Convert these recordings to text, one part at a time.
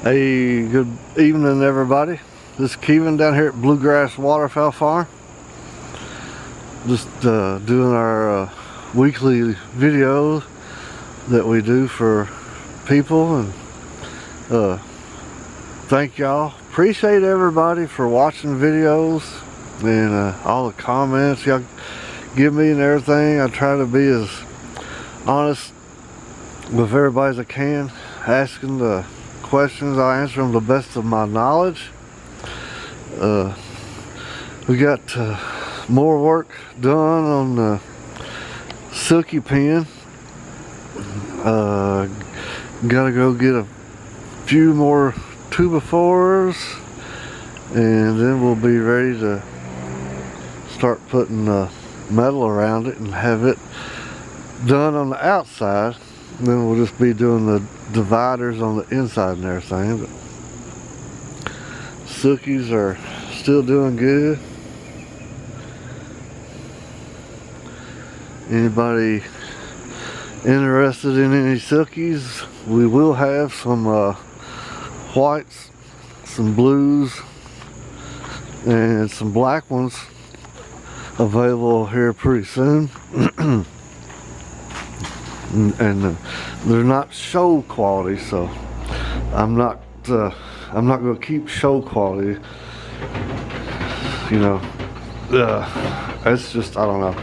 Hey, good evening everybody. This is Kevin down here at Bluegrass Waterfowl Farm. Just doing our weekly videos that we do for people, and thank y'all. Appreciate everybody for watching videos and all the comments y'all give me and everything. I try to be as honest with everybody as I can, asking the questions. I answer them to the best of my knowledge. We got more work done on the silky pen. Gotta go get a few more 2x4s, and then we'll be ready to start putting metal around it and have it done on the outside. Then we'll just be doing the dividers on the inside and everything. But silkies are still doing good. Anybody interested in any silkies? We will have some whites, some blues, and some black ones available here pretty soon. And they're not show quality, so I'm not going to keep show quality. You know, it's just, I don't know.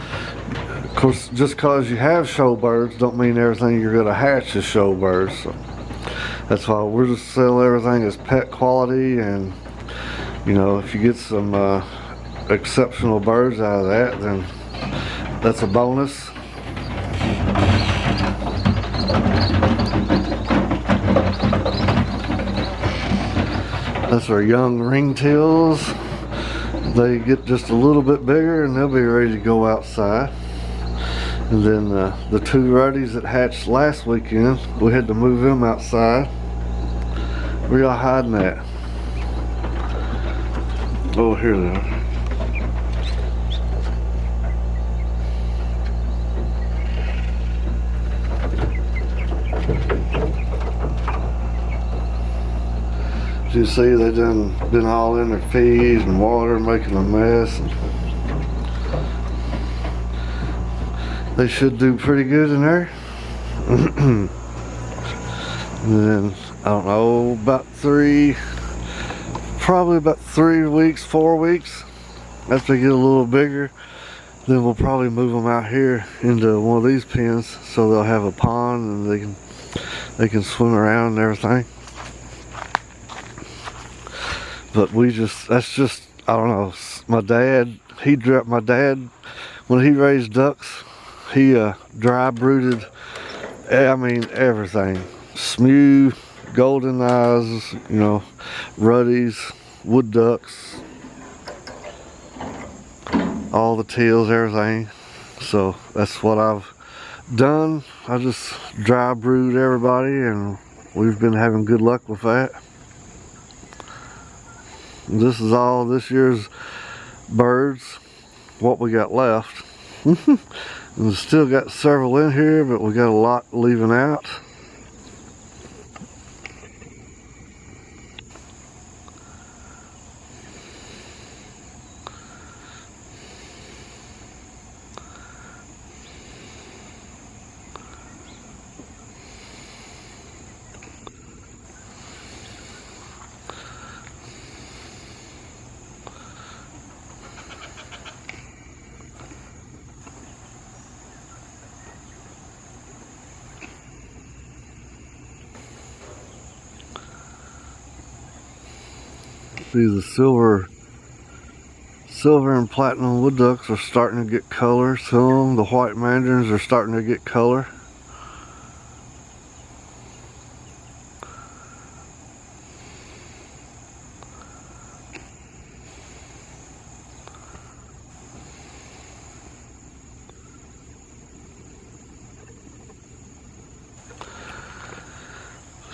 Of course, just because you have show birds don't mean everything you're going to hatch is show birds. So that's why we're just sell everything as pet quality, and you know, if you get some exceptional birds out of that, then that's a bonus. That's our young ringtails. They get just a little bit bigger and they'll be ready to go outside. And then the two ruddies that hatched last weekend, we had to move them outside. Where y'all hiding at? Oh, here they are. As you see, they done been all in their feed and water, making a mess. And they should do pretty good in there. And then, I don't know, probably about 3 weeks, 4 weeks after they get a little bigger, then we'll probably move them out here into one of these pens so they'll have a pond and they can swim around and everything. But that's just, I don't know, my dad, when he raised ducks, he dry brooded, I mean, everything. Smew, golden eyes, you know, ruddies, wood ducks, all the teals, everything. So that's what I've done. I just dry brood everybody, and we've been having good luck with that. This is all this year's birds, what we got left. We still got several in here, but we got a lot leaving out. See, the silver and platinum wood ducks are starting to get color. Some, the white mandarins, are starting to get color.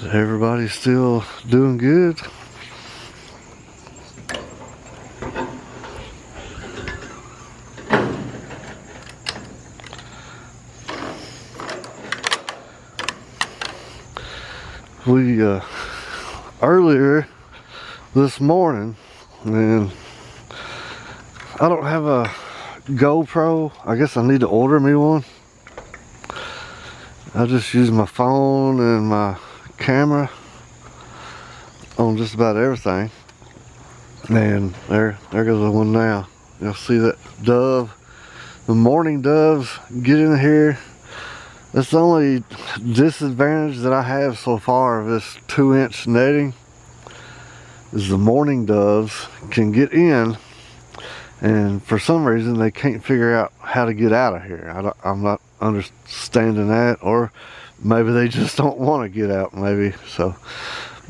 Everybody's still doing good. earlier this morning, and I don't have a GoPro. I guess I need to order me one. I just use my phone and my camera on just about everything. And there goes the one now. You'll see that dove. The morning doves get in here. That's the only disadvantage that I have so far of this 2-inch netting, is the morning doves can get in, and for some reason they can't figure out how to get out of here. I'm not understanding that, or maybe they just don't want to get out, maybe. So,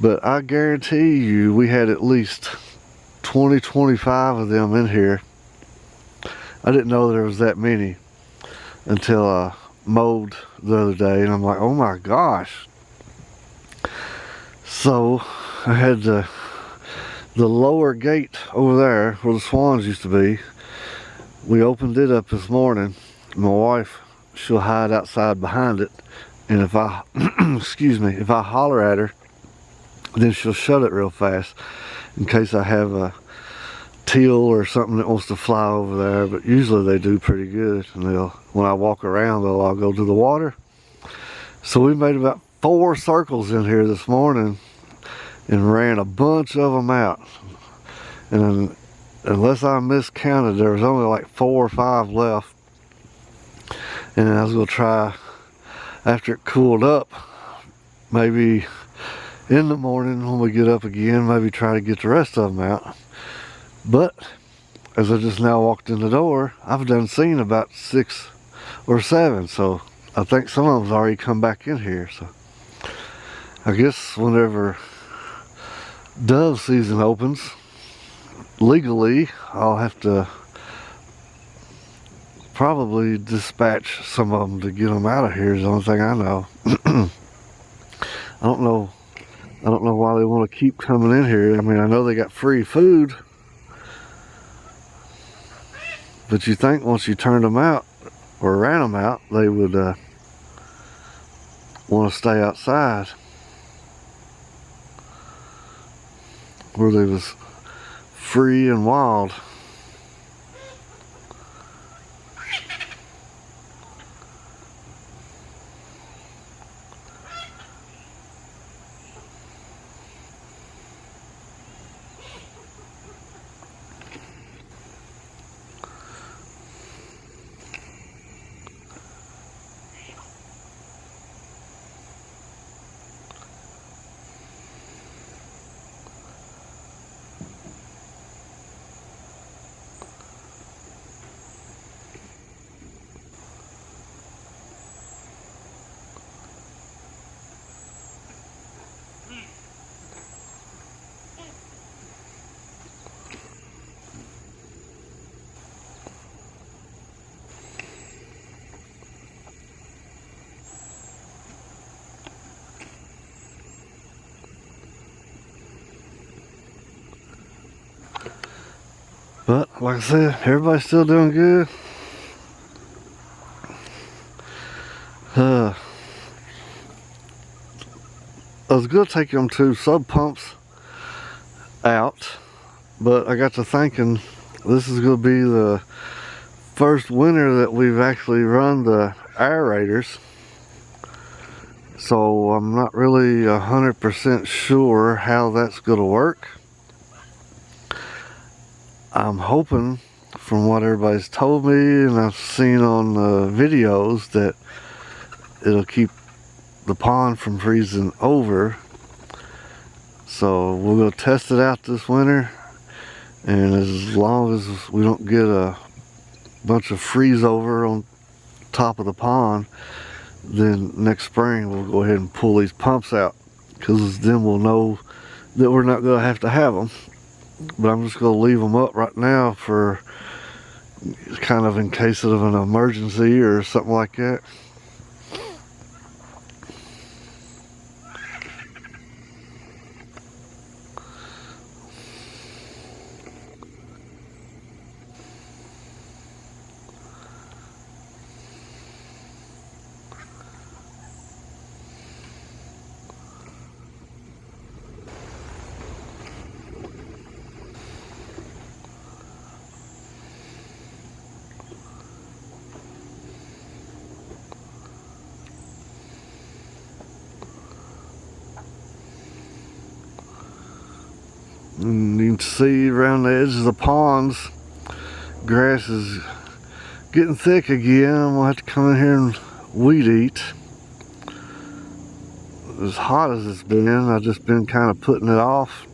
but I guarantee you we had at least 20-25 of them in here. I didn't know there was that many until I mowed the other day, and I'm like, oh my gosh. So I had the lower gate over there where the swans used to be. We opened it up this morning. My wife, she'll hide outside behind it, and if I excuse me, if I holler at her, then she'll shut it real fast in case I have a teal or something that wants to fly over there. But usually they do pretty good, and when I walk around, they'll all go to the water. So we made about 4 circles in here this morning and ran a bunch of them out, and unless I miscounted, there was only like 4 or 5 left. And I was gonna try, after it cooled up, maybe in the morning when we get up again, maybe try to get the rest of them out. But as I just now walked in the door, I've done seen about 6 or 7, so I think some of them's already come back in here. So I guess whenever dove season opens, legally, I'll have to probably dispatch some of them to get them out of here, is the only thing I know. I don't know why they want to keep coming in here. I mean, I know they got free food, but you think once you turned them out or ran them out, they would want to stay outside where they was free and wild. But like I said, everybody's still doing good. I was gonna take them 2 sub pumps out, but I got to thinking this is gonna be the first winter that we've actually run the aerators, so I'm not really 100% sure how that's gonna work. I'm hoping, from what everybody's told me and I've seen on videos, that it'll keep the pond from freezing over. So we'll go test it out this winter, and as long as we don't get a bunch of freeze over on top of the pond, then next spring we'll go ahead and pull these pumps out, because then we'll know that we're not going to have them. But I'm just going to leave them up right now for kind of in case of an emergency or something like that. And you can see around the edges of the ponds, grass is getting thick again. I'm gonna have to come in here and weed eat. As hot as it's been, I've just been kind of putting it off.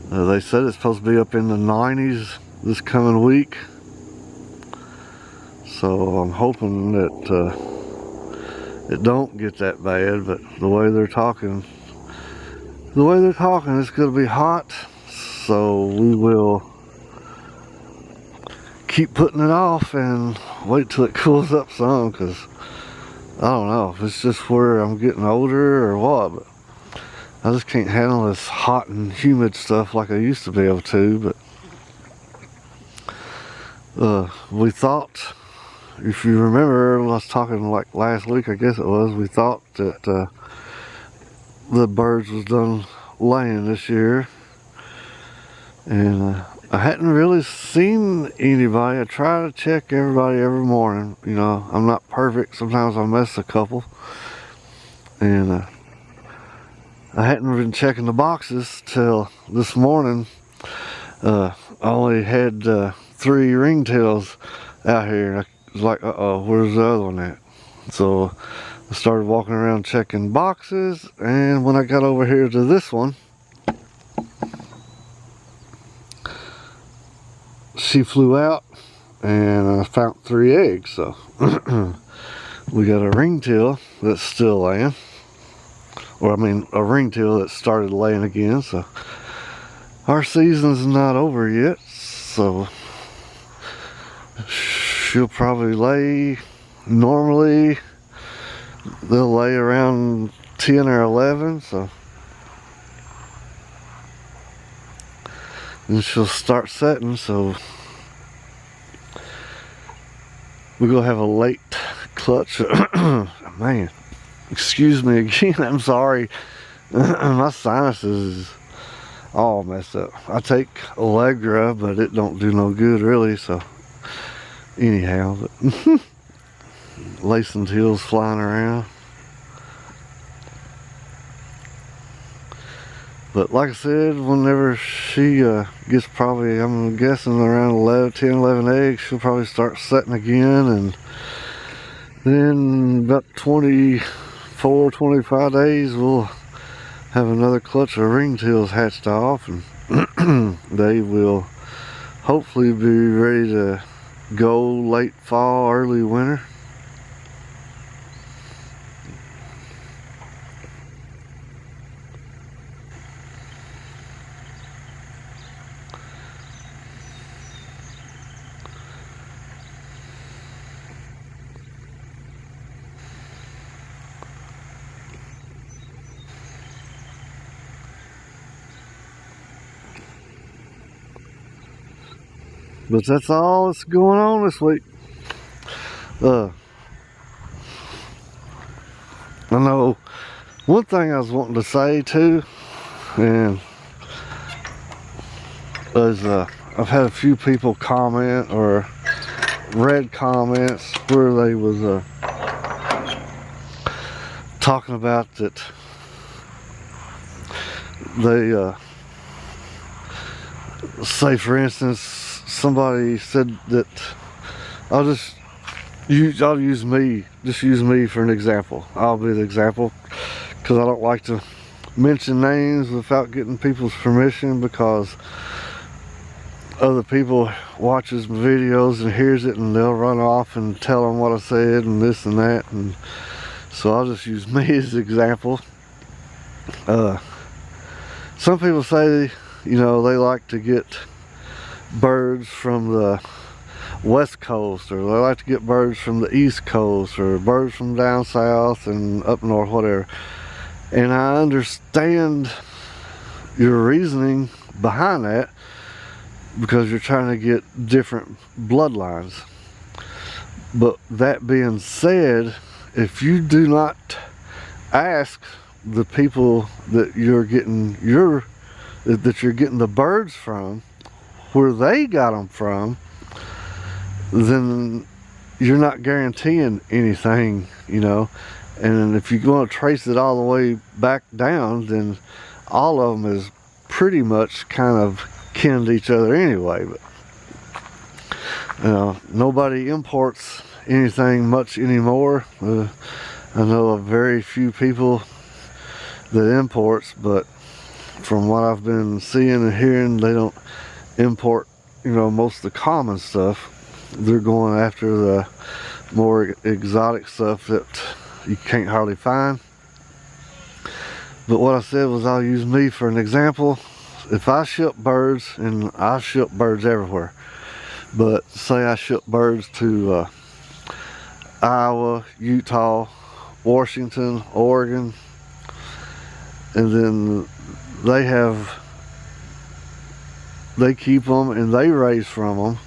They said it's supposed to be up in the 90s this coming week, so I'm hoping that it don't get that bad. But the way they're talking, it's going to be hot, so we will keep putting it off and wait till it cools up some, because I don't know if it's just where I'm getting older or what, but I just can't handle this hot and humid stuff like I used to be able to. But we thought, if you remember, I was talking like last week, I guess it was, we thought that the birds was done laying this year, and I hadn't really seen anybody. I try to check everybody every morning. You know, I'm not perfect. Sometimes I miss a couple, and I hadn't been checking the boxes till this morning. I only had 3 ringtails out here. I was like, uh-oh, where's the other one at? So I started walking around checking boxes, and when I got over here to this one, she flew out, and I found 3 eggs. So we got a ringtail that's still laying. Or I mean a ringtail that started laying again, so our season's not over yet, so she'll probably lay, normally they'll lay around 10 or 11, so then she'll start setting, so we're gonna have a late clutch. Man, excuse me again, I'm sorry. My sinuses is all messed up. I take Allegra, but it don't do no good really, so anyhow, but lace and teals flying around. But like I said, whenever she gets probably, I'm guessing around 10, 11 eggs, she'll probably start setting again, and then about 24, 25 days, we'll have another clutch of ringtails hatched off, and they will hopefully be ready to go late fall, early winter. But that's all that's going on this week. I know one thing I was wanting to say too, and is I've had a few people comment or read comments where they was talking about that they say, for instance, somebody said that just use me for an example. I'll be the example, because I don't like to mention names without getting people's permission, because other people watches my videos and hears it, and they'll run off and tell them what I said and this and that, and so I'll just use me as an example. Some people say, you know, they like to get birds from the west coast, or they like to get birds from the east coast, or birds from down south and up north, whatever. And I understand your reasoning behind that, because you're trying to get different bloodlines. But that being said, if you do not ask the people that you're getting the birds from, where they got them from, then you're not guaranteeing anything, you know. And if you want to trace it all the way back down, then all of them is pretty much kind of kin to each other anyway. But nobody imports anything much anymore. I know of very few people that imports, but from what I've been seeing and hearing, they don't import, most of the common stuff. They're going after the more exotic stuff that you can't hardly find. But what I said was, I'll use me for an example. If I ship birds, and I ship birds everywhere, but say I ship birds to Iowa, Utah, Washington, Oregon, and then they keep them and they raise from them,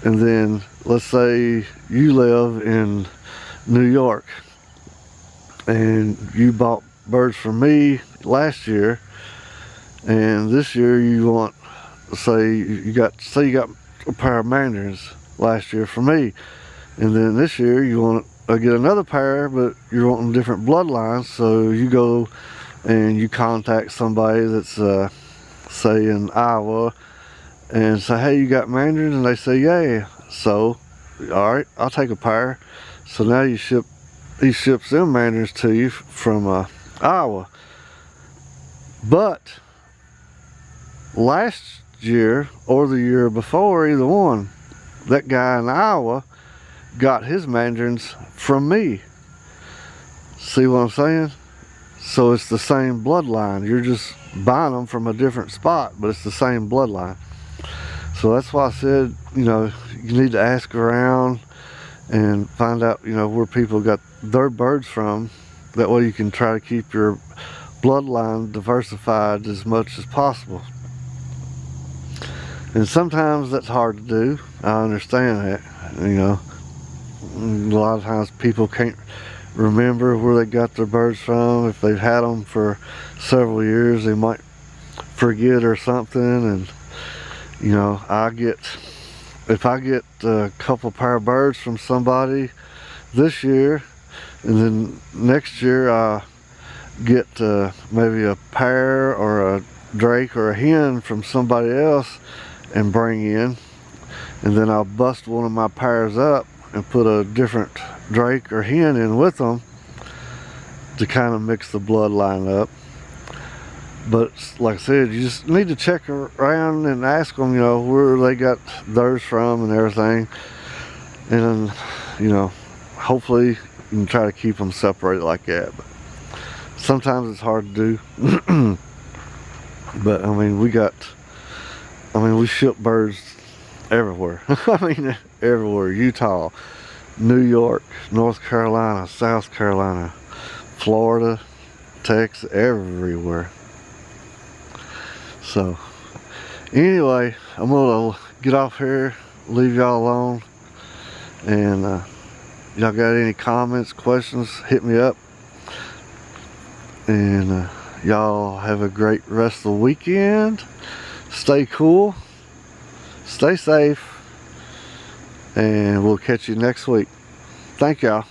and then let's say you live in New York and you bought birds from me last year, and this year you want, say you got a pair of mandarins last year from me, and then this year you want to get another pair, but you're wanting different bloodlines, so you go and you contact somebody that's say in Iowa and say, hey, you got mandarins? And they say, yeah. So all right, I'll take a pair. So now he ships them mandarins to you from Iowa. But last year or the year before, either one, that guy in Iowa got his mandarins from me. See what I'm saying? So it's the same bloodline. You're just buying them from a different spot, but it's the same bloodline. So that's why I said, you need to ask around and find out, where people got their birds from. That way you can try to keep your bloodline diversified as much as possible. And sometimes that's hard to do. I understand that. A lot of times people can't remember where they got their birds from. If they've had them for several years, they might forget or something. And if I get a couple pair of birds from somebody this year, and then next year I get maybe a pair or a drake or a hen from somebody else and bring in, and then I'll bust one of my pairs up and put a different drake or hen in with them to kind of mix the bloodline up. But like I said, you just need to check around and ask them, where they got theirs from and everything. And, hopefully you can try to keep them separated like that. But sometimes it's hard to do. But, we ship birds everywhere. Everywhere. Utah, New York, North Carolina, South Carolina, Florida, Texas, everywhere. So anyway, I'm gonna get off here, leave y'all alone, and y'all got any comments, questions, hit me up. And y'all have a great rest of the weekend. Stay cool, stay safe, and we'll catch you next week. Thank y'all.